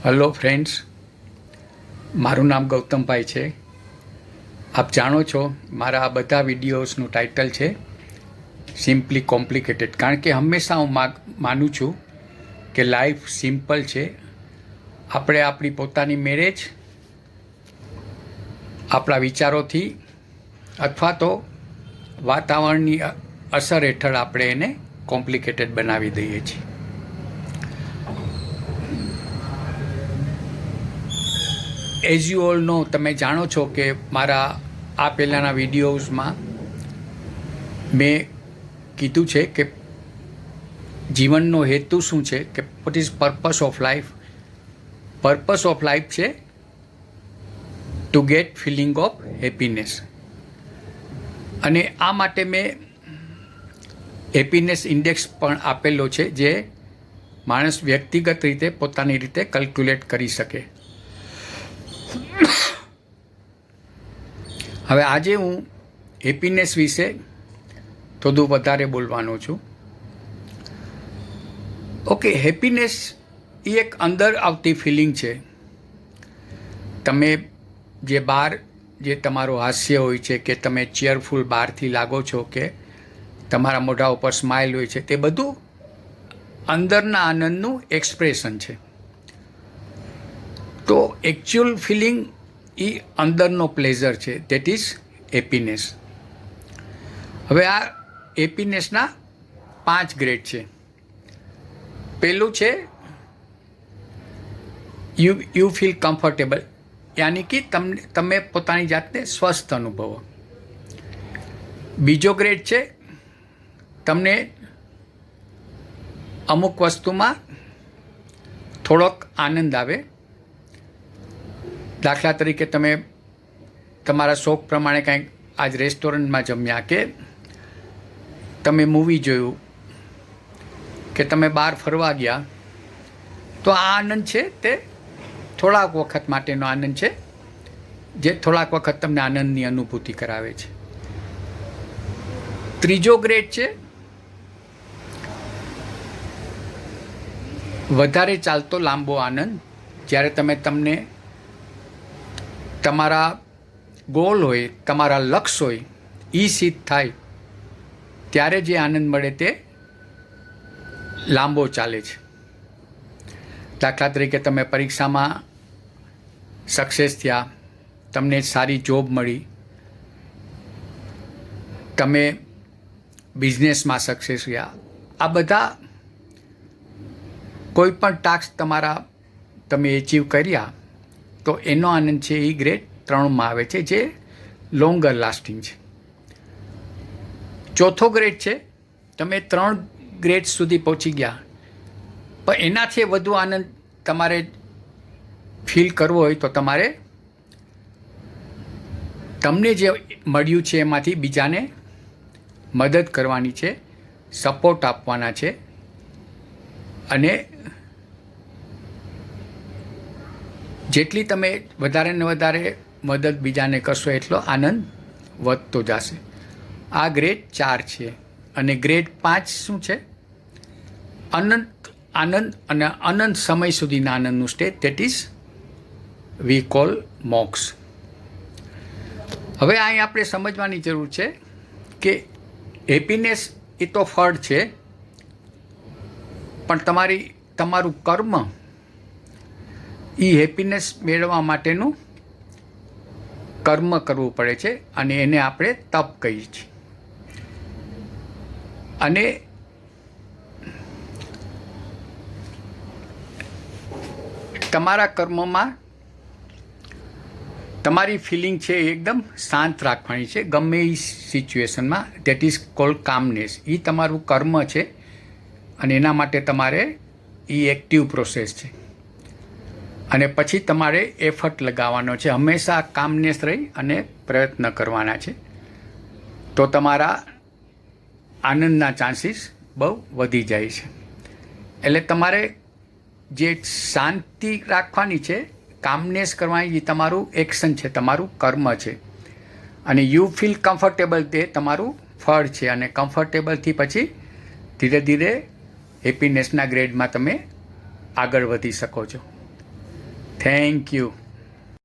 Hello friends, મારું નામ ગૌતમભાઈ છે. આપ જાણો છો મારા આ બધા વિડીયોઝનું ટાઇટલ છે સિમ્પલી કોમ્પ્લિકેટેડ, કારણ કે હંમેશા હું માનું છું કે લાઈફ સિમ્પલ છે. આપણે આપણી પોતાની મેરેજ આપણા વિચારોથી અથવા તો વાતાવરણની અસર હેઠળ આપણે એને કોમ્પ્લિકેટેડ બનાવી દઈએ છીએ. એઝ યુ ઓલ નો, તમે જાણો છો કે મારા આ પહેલાંના વિડીયોઝમાં મેં કીધું છે કે જીવનનો હેતુ શું છે, કે what is purpose of life. Purpose of life છે to get feeling of happiness. અને આ માટે મેં હેપીનેસ ઇન્ડેક્સ પણ આપેલો છે, જે માણસ વ્યક્તિગત રીતે પોતાની રીતે કેલ્ક્યુલેટ કરી શકે. હવે આજે હું હેપીનેસ વિશે થોડું વધારે બોલવાનો છું. ઓકે, હેપીનેસ એ એક અંદર આવતી ફિલિંગ છે. તમે જે બહાર જે તમારું હાસ્ય હોય છે, કે તમે ચીયરફુલ બહારથી લાગો છો, કે તમારા મોઢા ઉપર સ્માઇલ હોય છે, તે બધું અંદરના આનંદનું એક્સપ્રેશન છે. તો એકચ્યુઅલ ફિલિંગ એ અંદરનો પ્લેઝર છે, દેટ ઇઝ હેપીનેસ. હવે આ હેપીનેસના 5 ગ્રેડ છે. પહેલું છે યુ ફીલ કમ્ફર્ટેબલ, યાની કે તમે પોતાની જાતને સ્વસ્થ અનુભવો. બીજો ગ્રેડ છે તમને અમુક વસ્તુમાં થોડોક આનંદ આવે. દાખલા તરીકે તમે તમારા શોખ પ્રમાણે કાંઈક આજ રેસ્ટોરન્ટમાં જમ્યા, કે તમે મૂવી જોયું, કે તમે બહાર ફરવા ગયા, તો આ આનંદ છે તે થોડાક વખત માટેનો આનંદ છે, જે થોડાક વખત તમને આનંદની અનુભૂતિ કરાવે છે. ત્રીજો ગ્રેડ છે વધારે ચાલતો લાંબો આનંદ, જ્યારે તમને તમારા ગોલ હોય, તમારા લક્ષ્ય હોય, એ સિદ્ધ થાય ત્યારે જે આનંદ મળે તે લાંબો ચાલે છે. દાખલા તરીકે તમે પરીક્ષામાં સક્સેસ થયા, તમને સારી જોબ મળી, તમે બિઝનેસમાં સક્સેસ થયા. આ બધા કોઈ પણ ટાસ્ક તમે એચીવ કર્યા, તો એનો આનંદ છે એ ગ્રેડ 3માં આવે છે, જે લોંગર લાસ્ટિંગ છે. ચોથો ગ્રેડ છે તમે 3 ગ્રેડ સુધી પહોંચી ગયા, પણ એનાથી વધુ આનંદ તમારે ફીલ કરવો હોય તો તમારે તમને જે મળ્યું છે એમાંથી બીજાને મદદ કરવાની છે, સપોર્ટ આપવાના છે, અને જેટલી તમે વધારે ને વધારે મદદ બીજાને કરશો એટલો આનંદ વધતો જશે. આ ગ્રેડ 4 છે. અને ગ્રેડ 5 શું છે? અનંત આનંદ અને અનંત સમય સુધીના આનંદનું stage, that is we call moksha. હવે અહીં આપણે સમજવાની જરૂર છે કે હેપીનેસ એ તો ફળ છે, પણ તમારું કર્મ એ હેપીનેસ મેળવવા માટેનું કર્મ કરવું પડે છે, અને એને આપણે તપ કહીએ છીએ. અને તમારા કર્મમાં તમારી ફિલિંગ છે એ એકદમ શાંત રાખવાની છે ગમે એ સિચ્યુએશનમાં. That is called calmness. એ તમારું કર્મ છે, અને એના માટે તમારે એ એક્ટિવ પ્રોસેસ છે. અને પછી તમારે એફર્ટ લગાવવાનો છે, હંમેશા કામનેસ રહી અને પ્રયત્ન કરવાના છે. તો તમારા આનંદના ચાન્સીસ બહુ વધી જાય છે. એટલે તમારે જે શાંતિ રાખવાની છે, કામનેસ કરવાની, એ તમારું એક્શન છે, તમારું કર્મ છે. અને યુ ફીલ કમ્ફર્ટેબલ, તે તમારું ફળ છે. અને કમ્ફર્ટેબલથી પછી ધીરે ધીરે હેપીનેસના ગ્રેડમાં તમે આગળ વધી શકો છો. Thank you.